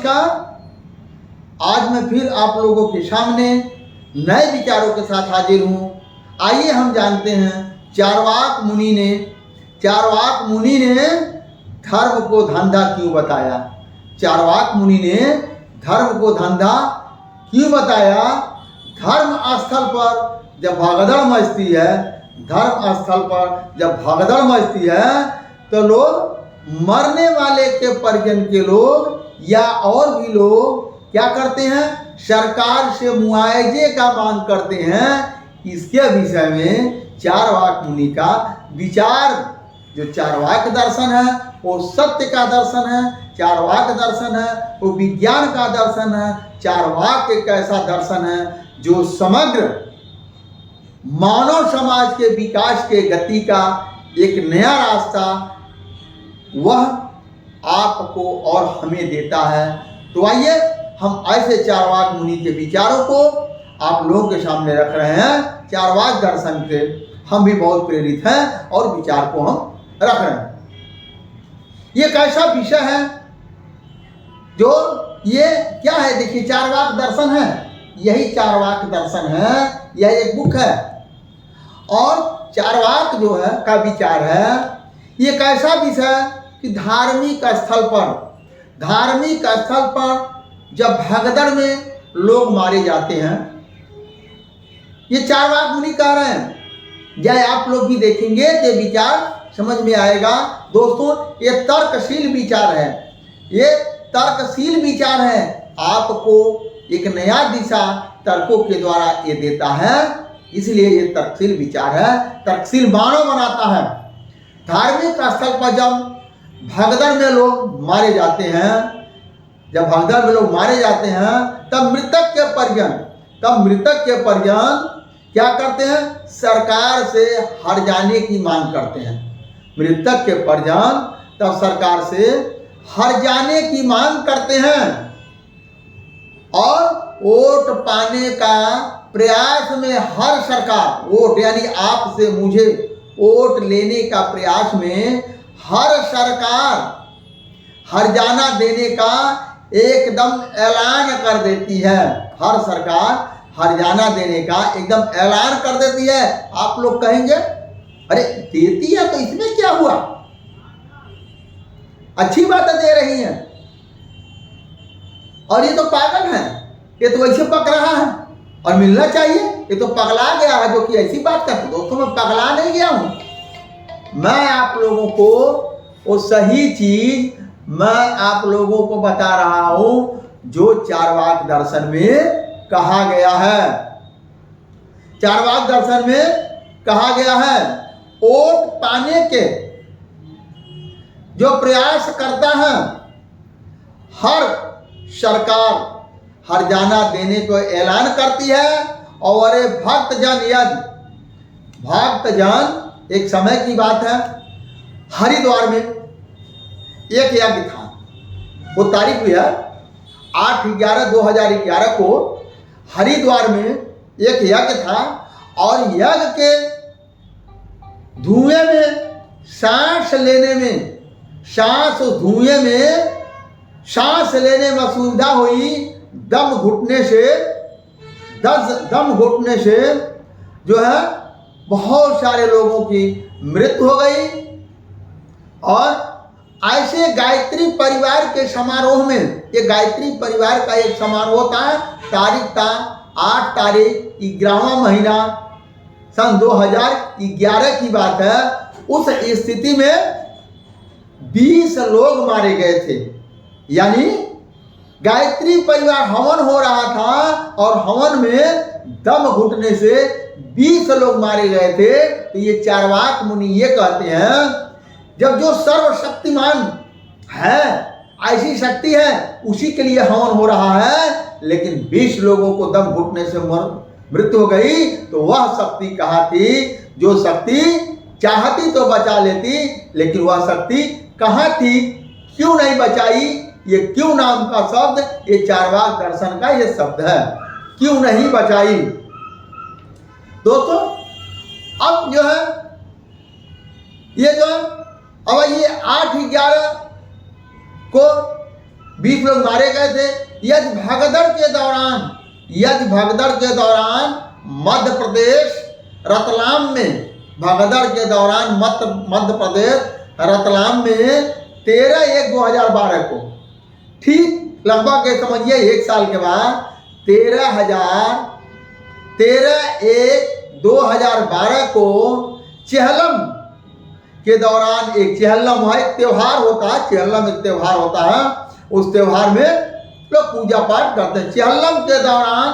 नमस्कार। आज मैं फिर आप लोगों के सामने नए विचारों के साथ हाजिर हूँ। आइए हम जानते हैं चार्वाक मुनि ने धर्म को धंधा क्यों बताया। चार्वाक मुनि ने धर्म को धंधा क्यों बताया। धर्म स्थल पर जब भगदड़ मचती है, धर्म स्थल पर जब भगदड़ मचती है तो लोग मरने वाले के परिजन के लोग या और भी लोग क्या करते हैं, सरकार से मुआवजे का मांग करते हैं। इसके विषय में चार्वाक मुनि का विचार, जो चार्वाक दर्शन है वो सत्य का दर्शन है, चार्वाक दर्शन है वो विज्ञान का दर्शन है। चार्वाक एक ऐसा दर्शन है जो समग्र मानव समाज के विकास के गति का एक नया रास्ता वह आपको और हमें देता है। तो आइए हम ऐसे चार्वाक मुनि के विचारों को आप लोगों के सामने रख रहे हैं। चार्वाक दर्शन से हम भी बहुत प्रेरित हैं और विचार को हम रख रहे हैं। ये कैसा विषय है जो ये क्या है, देखिए चार्वाक दर्शन है, यही चार्वाक दर्शन है, यह एक बुक है। और चार्वाक जो है का विचार है, ये कैसा विषय कि धार्मिक स्थल पर जब भगदड़ में लोग मारे जाते हैं, ये चार्वाक मुनि कह रहे हैं। जय आप लोग भी देखेंगे तो विचार समझ में आएगा। दोस्तों ये तर्कशील विचार है, ये तर्कशील विचार है, आपको एक नया दिशा तर्कों के द्वारा ये देता है। इसलिए ये तर्कशील विचार है, तर्कशील मानव बनाता है। धार्मिक स्थल पर जब भगदड़ में लोग मारे जाते हैं, जब भगदड़ में लोग मारे जाते हैं तब मृतक के परिजन क्या करते हैं, सरकार से हट जाने की मांग करते हैं। मृतक के परिजन तब सरकार से हट जाने की मांग करते हैं और वोट पाने का प्रयास में हर सरकार, वोट यानी आपसे मुझे वोट लेने का प्रयास में हर सरकार हरजाना देने का एकदम ऐलान कर देती है। हर सरकार हरजाना देने का एकदम ऐलान कर देती है। आप लोग कहेंगे अरे देती है तो इसमें क्या हुआ, अच्छी बात दे रही है, और ये तो पागल है, ये तो वैसे पक रहा है और मिलना चाहिए, ये तो पगला गया है जो कि ऐसी बात करते। दोस्तों मैं पगला नहीं गया हूं, मैं आप लोगों को वो सही चीज मैं आप लोगों को बता रहा हूं जो चार्वाक दर्शन में कहा गया है। चार्वाक दर्शन में कहा गया है वोट पाने के जो प्रयास करता है हर सरकार हरजाना देने को ऐलान करती है। और भक्तजन एक समय की बात है, हरिद्वार में एक यज्ञ था, वो तारीख हुई है 8/11/2011 को हरिद्वार में एक यज्ञ था। और यज्ञ के धुएं में सांस लेने में असुविधा हुई। दम घुटने से जो है बहुत सारे लोगों की मृत्यु हो गई। और ऐसे गायत्री परिवार के समारोह में, ये गायत्री परिवार का एक समारोह होता है, तारीख था 8 तारीख 11वां महीना सन 2011 की बात है। उस स्थिति में 20 लोग मारे गए थे, यानी गायत्री परिवार हवन हो रहा था और हवन में दम घुटने से 20 लोग मारे गए थे। तो ये चार्वाक मुनि ये कहते हैं जब जो सर्वशक्तिमान है, ऐसी शक्ति है, उसी के लिए हवन हो रहा है, लेकिन 20 लोगों को दम घुटने से मृत्यु हो गई, तो वह शक्ति कहाँ थी? जो शक्ति चाहती तो बचा लेती, लेकिन वह शक्ति कहाँ थी? क्यों नहीं बचाई? ये क्यों नाम का शब्द, ये चार्वाक दर्शन का ये शब्द है, क्यों नहीं बचाई। दोस्तों अब जो है ये जो अब ये 8/11 को 20 लोग मारे गए थे। यदि भगदड़ के दौरान मध्य प्रदेश रतलाम में, भगदड़ के दौरान मध्य प्रदेश रतलाम में 13/1/2012 को, ठीक लगभग समझिए 1 साल के बाद 13/1/2012 को चेहल्लम के दौरान एक चेहल्लम है, एक त्योहार होता है, चेहल्लम एक त्योहार होता है। उस त्योहार में लोग पूजा पाठ करते हैं। चेहल्लम के दौरान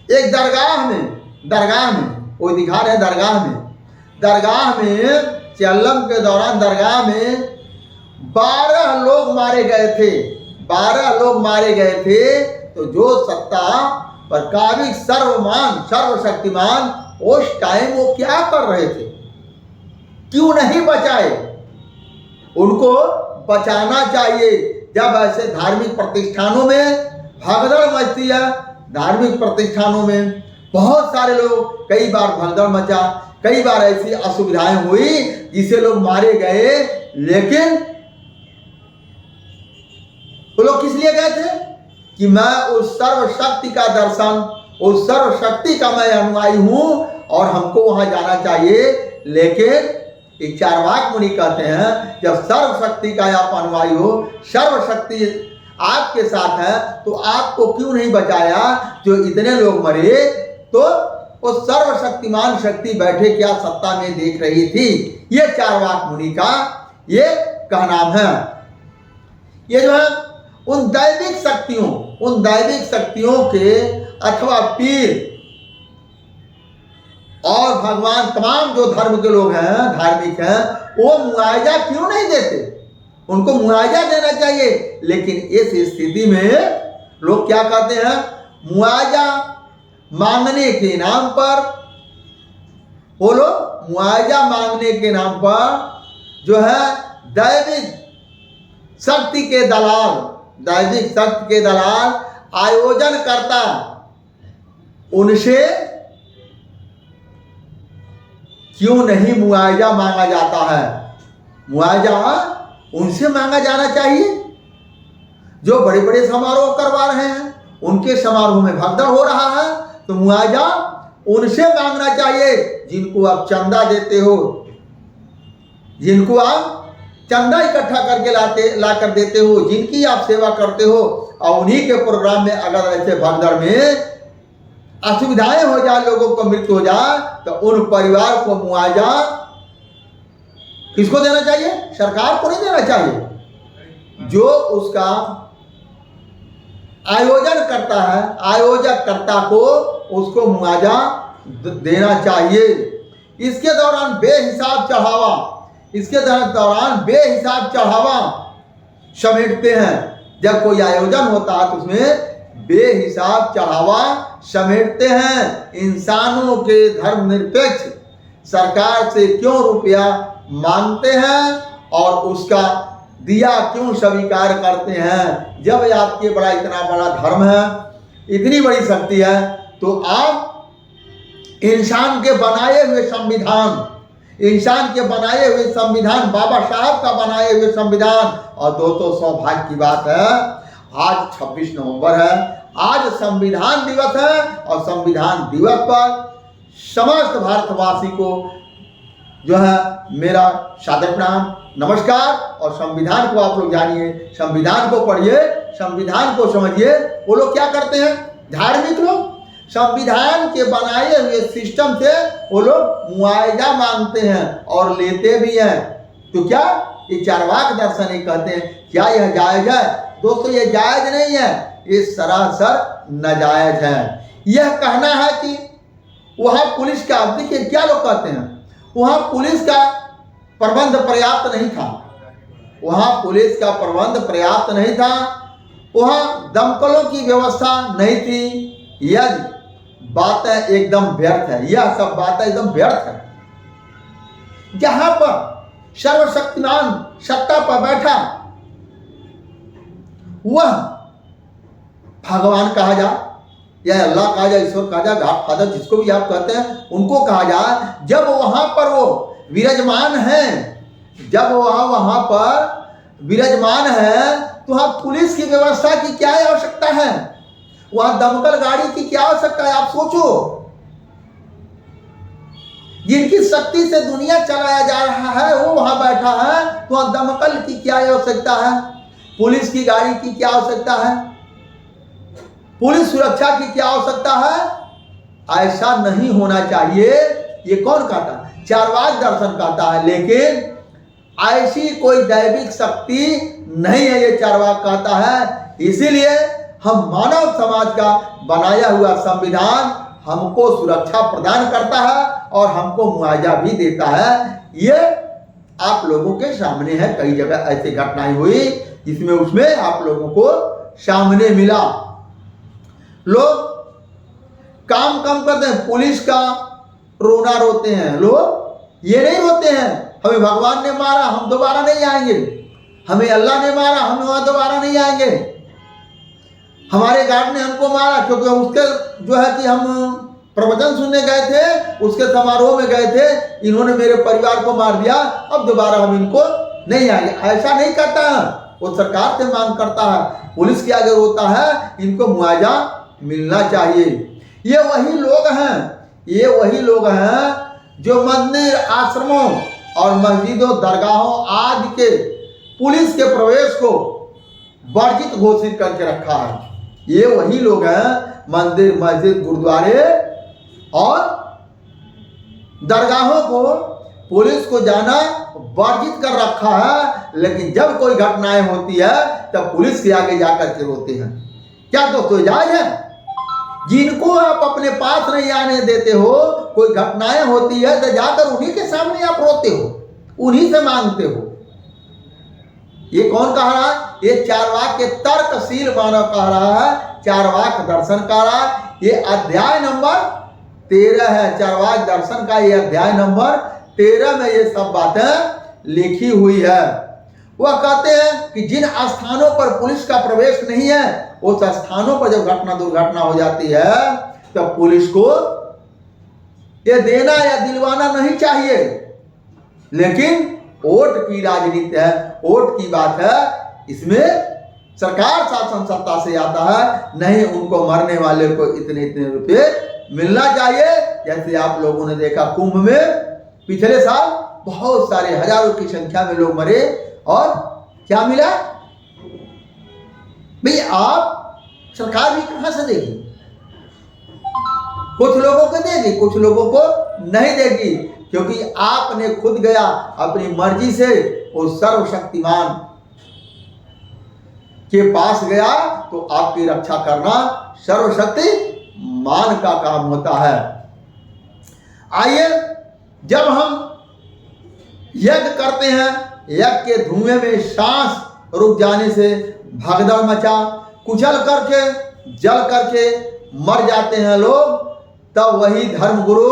एक दरगाह में वो दिखा रहे दरगाह में चेहल्लम के दौरान दरगाह में 12 लोग मारे गए थे। 12 लोग मारे गए थे। तो जो सत्ता पर काबिज सर्वशक्तिमान उस टाइम वो क्या कर रहे थे? क्यों नहीं बचाए? उनको बचाना चाहिए। जब ऐसे धार्मिक प्रतिष्ठानों में भगदड़ मचती है, धार्मिक प्रतिष्ठानों में बहुत सारे लोग, कई बार भगदड़ मचा, कई बार ऐसी असुविधाएं हुई जिसे लोग मारे गए। लेकिन वो लोग किस लिए गए थे? कि मैं उस सर्वशक्ति का दर्शन, उस सर्वशक्ति का मैं अनुयायी हूं और हमको वहां जाना चाहिए। लेकिन एक चारवाक मुनि कहते हैं, जब सर्वशक्ति का आप अनुयायी हो, सर्वशक्ति आपके साथ है, तो आपको क्यों नहीं बचाया? जो इतने लोग मरे तो वो सर्वशक्तिमान शक्ति बैठे क्या सत्ता में देख रही थी? ये चारवाक मुनि का ये कहना है। ये जो है उन दैविक शक्तियों के अथवा पीर और भगवान, तमाम जो धर्म के लोग हैं, धार्मिक हैं, वो मुआवजा क्यों नहीं देते? उनको मुआवजा देना चाहिए। लेकिन इस स्थिति में लोग क्या कहते हैं? मुआवजा मांगने के नाम पर, वो लोग मुआवजा मांगने के नाम पर जो है दैविक शक्ति के दलाल आयोजन करता, उनसे क्यों नहीं मुआवजा मांगा जाता है? मुआवजा उनसे मांगा जाना चाहिए जो बड़े बड़े समारोह करवा रहे हैं। उनके समारोह में भगदड़ हो रहा है तो मुआवजा उनसे मांगना चाहिए जिनको आप चंदा देते हो, जिनको आप चंदा इकट्ठा करके लाकर देते हो, जिनकी आप सेवा करते हो। और उन्हीं के प्रोग्राम में अगर ऐसे भगदड़ में असुविधाएं हो जाए, लोगों को मृत्यु हो जाए, तो उन परिवार को मुआवजा किसको देना चाहिए? सरकार को नहीं देना चाहिए। जो उसका आयोजन करता है, आयोजक कर्ता को उसको मुआवजा देना चाहिए। इसके दौरान बेहिसाब चढ़ावा समेटते हैं। जब कोई आयोजन होता है तो उसमें बेहिसाब चढ़ावा समेटते हैं। इंसानों के धर्मनिरपेक्ष सरकार से क्यों रुपया मांगते हैं और उसका दिया क्यों स्वीकार करते हैं? जब आपके इतना बड़ा धर्म है, इतनी बड़ी शक्ति है, तो आप इंसान के बनाए हुए संविधान, बाबा साहब का बनाए हुए संविधान। और दोस्तों, सौभाग्य की बात है, आज 26 नवंबर है, आज संविधान दिवस है। और संविधान दिवस पर समस्त भारतवासी को जो है मेरा सादर प्रणाम, नमस्कार। और संविधान को आप लोग जानिए, संविधान को पढ़िए, संविधान को समझिए। वो लोग क्या करते हैं? धार्मिक लोग संविधान के बनाए हुए सिस्टम से वो लोग मुआवजा मांगते हैं और लेते भी हैं। तो क्या ये चारवाक दर्शन ही कहते हैं? क्या यह जायज है? दोस्तों, ये जायज नहीं है, ये सरासर नाजायज है। यह कहना है कि वहां पुलिस का, देखिए क्या लोग कहते हैं, वहां पुलिस का प्रबंध पर्याप्त नहीं था, वहां दमकलों की व्यवस्था नहीं थी। यह बातें एकदम व्यर्थ है, यह सब बातें एकदम व्यर्थ है। जहां पर सर्वशक्तिमान सत्ता पर बैठा, वह भगवान कहा जाए या अल्लाह कहा जाए, ईश्वर कहा जाए, गॉड फादर जिसको भी आप कहते हैं, उनको कहा जाए, जब वहां पर वो विराजमान है, जब वहां पर विराजमान है, तो वहां पुलिस की व्यवस्था की क्या आवश्यकता है, वहां दमकल गाड़ी की क्या आवश्यकता है। आप सोचो, जिनकी शक्ति से दुनिया चलाया जा रहा है वो वहां बैठा है, तो वहां दमकल की क्या आवश्यकता है, पुलिस की गाड़ी की क्या आवश्यकता है, पुलिस सुरक्षा की क्या आवश्यकता है। ऐसा नहीं होना चाहिए। ये कौन कहता है? चारवाक दर्शन कहता है, लेकिन ऐसी कोई दैविक शक्ति नहीं है, ये चारवाक कहता है। इसीलिए हम मानव समाज का बनाया हुआ संविधान हमको सुरक्षा प्रदान करता है और हमको मुआवजा भी देता है। ये आप लोगों के सामने है। कई जगह ऐसी घटनाएं हुई जिसमें उसमें आप लोगों को सामने मिला। लोग काम कम करते हैं, पुलिस का रोना रोते हैं। लोग ये नहीं रोते हैं हमें भगवान ने मारा, हम दोबारा नहीं आएंगे, हमें अल्लाह ने मारा, हम वहां दोबारा नहीं आएंगे, हमारे गार्ड ने हमको मारा क्योंकि उसके जो है कि हम प्रवचन सुनने गए थे, उसके समारोह में गए थे, इन्होंने मेरे परिवार को मार दिया, अब दोबारा हम इनको नहीं आएंगे। ऐसा नहीं करता है, वो सरकार से मांग करता है, पुलिस के आगे रोता है, इनको मुआवजा मिलना चाहिए। ये वही लोग हैं, ये वही लोग हैं जो मंदिर, आश्रमों और मस्जिदों, दरगाहों आदि के पुलिस के प्रवेश को वर्जित घोषित करके रखा है। ये वही लोग हैं, मंदिर, मस्जिद, गुरुद्वारे और दरगाहों को पुलिस को जाना वर्जित कर रखा है। लेकिन जब कोई घटनाएं होती है तब पुलिस के आगे जाकर के रोते हैं। क्या तो जायज है? जिनको आप अपने पास नहीं आने देते हो, कोई घटनाएं होती है तो जाकर उन्हीं के सामने आप रोते हो, उन्हीं से मांगते हो। ये कौन कह रहा है? ये चारवाक के तर्कशील मानव कह रहा है, चारवाक दर्शन कह रहा है। ये अध्याय नंबर 13 है, चारवाक दर्शन का ये अध्याय नंबर 13 में ये सब बातें लिखी हुई है। वह कहते हैं कि जिन स्थानों पर पुलिस का प्रवेश नहीं है, उस स्थानों पर जब घटना दुर्घटना हो जाती है तो पुलिस को ये देना या दिलवाना नहीं चाहिए। लेकिन वोट की राजनीति है, वोट की बात है, इसमें सरकार शासन सत्ता से आता है, नहीं उनको मरने वाले को इतने इतने रुपए मिलना चाहिए। जैसे आप लोगों ने देखा कुंभ में पिछले साल बहुत सारे हजारों की संख्या में लोग मरे और क्या मिला भाई? आप सरकार भी कहां से देगी? कुछ लोगों को देगी, कुछ लोगों को नहीं देगी, क्योंकि आपने खुद गया अपनी मर्जी से उस सर्वशक्तिमान के पास गया, तो आपकी रक्षा करना सर्वशक्तिमान का काम होता है। आइए, जब हम यज्ञ करते हैं, यज्ञ के धुएं में सांस रुक जाने से भगदड़ मचा, कुचल करके जल करके मर जाते हैं लोग, तब वही धर्मगुरु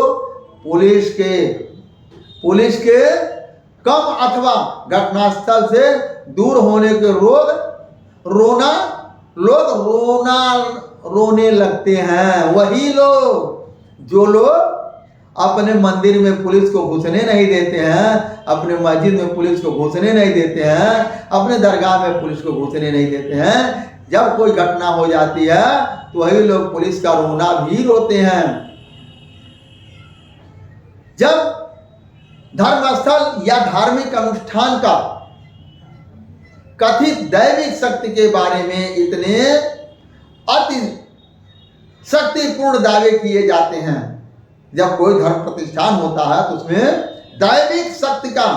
पुलिस के कम अथवा घटनास्थल से दूर होने के रोने लगते हैं। वही लोग जो लोग अपने मंदिर में पुलिस को घुसने नहीं देते हैं, अपने मस्जिद में पुलिस को घुसने नहीं देते हैं, अपने दरगाह में पुलिस को घुसने नहीं देते हैं, जब कोई घटना हो जाती है तो वही लोग पुलिस का रोना भी रोते हैं। जब धर्मस्थल या धार्मिक अनुष्ठान का कथित दैविक शक्ति के बारे में इतने अति शक्तिपूर्ण दावे किए जाते हैं, जब कोई धर्म प्रतिष्ठान होता है तो उसमें दैविक शक्ति का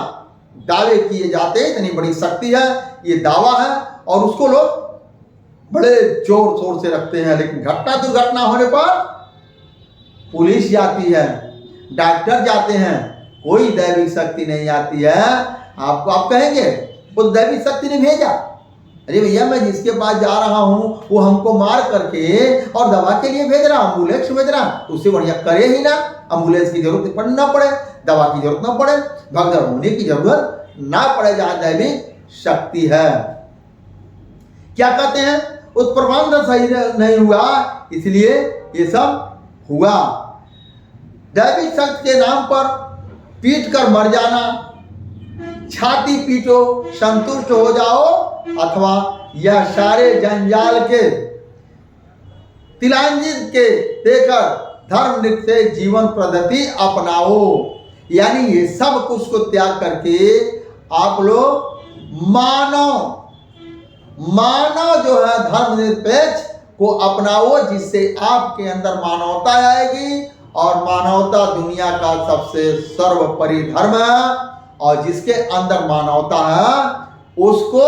दावे किए जाते हैं, इतनी बड़ी शक्ति है, ये दावा है, और उसको लोग बड़े जोर शोर से रखते हैं। लेकिन घटना दुर्घटना होने पर पुलिस जाती है, डॉक्टर जाते हैं, कोई दैविक शक्ति नहीं आती है। आपको आप कहेंगे उस दैविक शक्ति ने भेजा, अरे भैया मैं जिसके पास जा रहा हूं वो हमको मार करके और दवा के लिए भेज रहा, एम्बुलेंस भेज रहा, उससे बढ़िया करे ही ना, एम्बुलेंस की जरूरत ना पड़े, दवा की जरूरत ना पड़े, भगदड़ होने की जरूरत ना पड़े, जहां दैविक शक्ति है। क्या कहते हैं? उस प्रबंध सही नहीं हुआ, इसलिए ये सब हुआ। दैविक शक्ति के नाम पर पीट कर मर जाना, छाती पीटो, संतुष्ट हो जाओ, अथवा यह सारे जंजाल के तिलांजित के देकर धर्म नित्य जीवन पद्धति अपनाओ। यानी ये सब कुछ को त्याग करके आप लोग मानव जो है धर्मनिरपेक्ष को अपनाओ, जिससे आपके अंदर मानवता आएगी। और मानवता दुनिया का सबसे सर्वोपरि धर्म है, और जिसके अंदर मानवता है उसको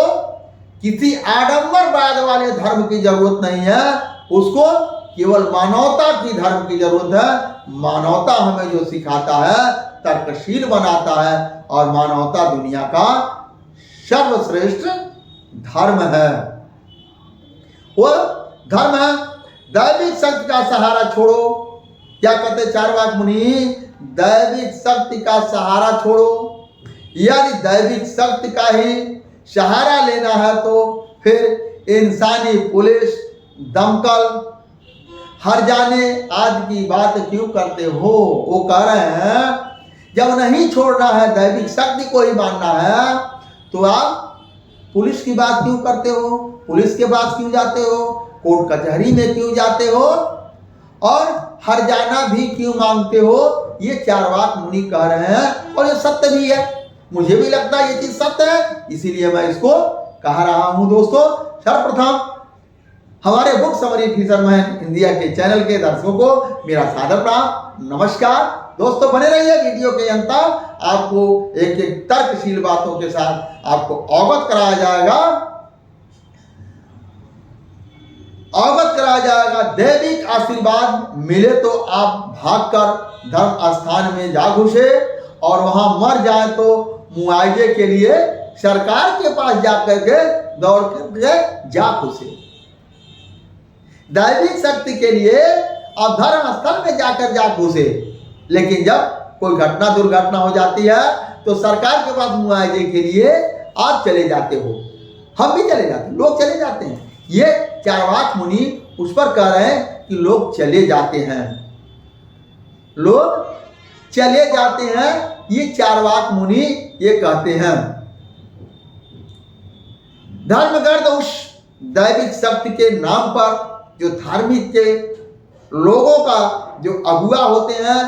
किसी आडंबरवाद वाले धर्म की जरूरत नहीं है, उसको केवल मानवता की धर्म की जरूरत है। मानवता हमें जो सिखाता है, तर्कशील बनाता है, और मानवता दुनिया का सर्वश्रेष्ठ धर्म है। वो धर्म है दैविक शक्ति का सहारा छोड़ो। क्या कहते चारवाक मुनि? दैविक शक्ति का सहारा छोड़ो। यदि दैविक शक्ति का ही सहारा लेना है तो फिर इंसानी पुलिस, दमकल, हरजाने आदि की बात क्यों करते हो? वो कह रहे हैं जब नहीं छोड़ना है, दैविक शक्ति को ही मानना है, तो आप पुलिस की बात क्यों करते हो? पुलिस के पास क्यों जाते हो? कोर्ट कचहरी में क्यों जाते हो? और हरजाना भी क्यों मांगते हो? ये चारवाक मुनि कह रहे हैं, और ये सत्य भी है। मुझे भी लगता है ये चीज सत्य है, इसीलिए मैं इसको कह रहा हूं। दोस्तों, सर्वप्रथम हमारे बुक समरी फिशरमैन इंडिया के चैनल के दर्शकों को मेरा सादर प्रणाम, नमस्कार। दोस्तों, बने रहिए वीडियो के अंत तक, आपको एक एक तर्कशील बातों के साथ आपको अवगत कराया जाएगा। दैविक आशीर्वाद मिले तो आप भागकर धर्म स्थान में जा घुसे, और वहां मर जाए तो मुआवजे के लिए सरकार के पास जाकर के दौड़ करके जा घुसे। दैविक शक्ति के लिए आप धर्म स्थल में जाकर जा घुसे, लेकिन जब कोई घटना दुर्घटना हो जाती है तो सरकार के पास मुआवजे के लिए आप चले जाते हो, हम भी चले जाते हैं, लोग चले जाते हैं। ये चारवाक मुनि उस पर कह रहे हैं कि लोग चले जाते हैं, लोग चले जाते हैं। ये चारवाक मुनि ये कहते हैं। धर्मगर्द उस दैविक शक्ति के नाम पर जो धार्मिक के लोगों का जो अगुआ होते हैं,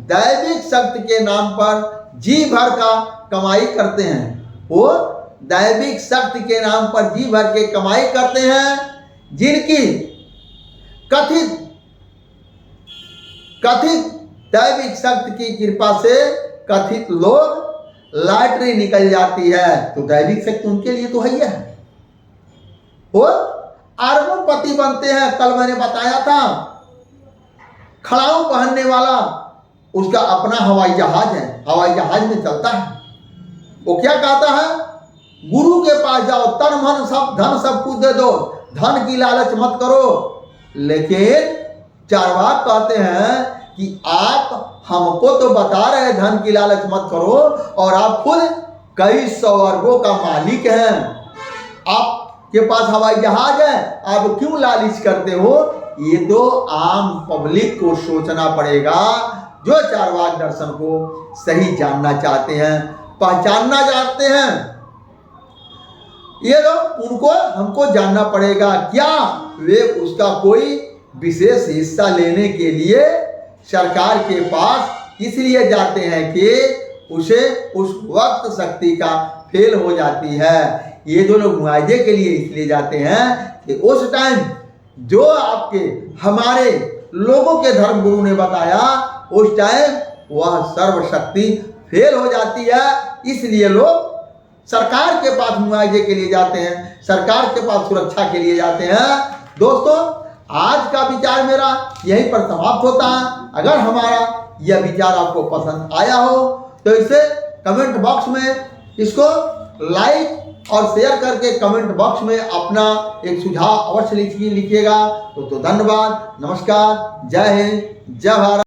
दैविक शक्ति के नाम पर जी भर का कमाई करते हैं। वो दैविक शक्ति के नाम पर जी भर के कमाई करते हैं, जिनकी कथित दैविक शक्ति की कृपा से कथित लोग लॉटरी निकल जाती है, तो दैविक शक्ति उनके लिए तो है। वो अरबोपति बनते हैं। कल मैंने बताया था, खड़ाऊ पहनने वाला उसका अपना हवाई जहाज है, हवाई जहाज में चलता है। वो क्या कहता है? गुरु के पास जाओ, तन मन सब धन सब कुछ दे दो, धन की लालच मत करो। लेकिन चारवाक कहते हैं कि आप हमको तो बता रहे हैं धन की लालच मत करो, और आप खुद कई सौ अरबों का मालिक हैं, आपके पास हवाई जहाज है, आप क्यों लालच करते हो? ये तो आम पब्लिक को सोचना पड़ेगा, जो चारवाक दर्शन को सही जानना चाहते हैं, पहचानना चाहते हैं। ये लोग उनको हमको जानना पड़ेगा, क्या वे उसका कोई विशेष हिस्सा लेने के लिए सरकार के पास इसलिए जाते हैं कि उसे उस वक्त शक्ति का फेल हो जाती है। ये जो लोग मुआवजे के लिए इसलिए जाते हैं कि उस टाइम जो आपके हमारे लोगों के धर्म गुरु ने बताया, उस टाइम वह सर्वशक्ति फेल हो जाती है, इसलिए लोग सरकार के पास मुआवजे के लिए जाते हैं, सरकार के पास सुरक्षा के लिए जाते हैं। दोस्तों, आज का विचार मेरा यहीं पर समाप्त होता है। अगर हमारा यह विचार आपको पसंद आया हो तो इसे कमेंट बॉक्स में इसको लाइक और शेयर करके कमेंट बॉक्स में अपना एक सुझाव अवश्य लिखिएगा। तो धन्यवाद, नमस्कार, जय हिंद, जय भारत।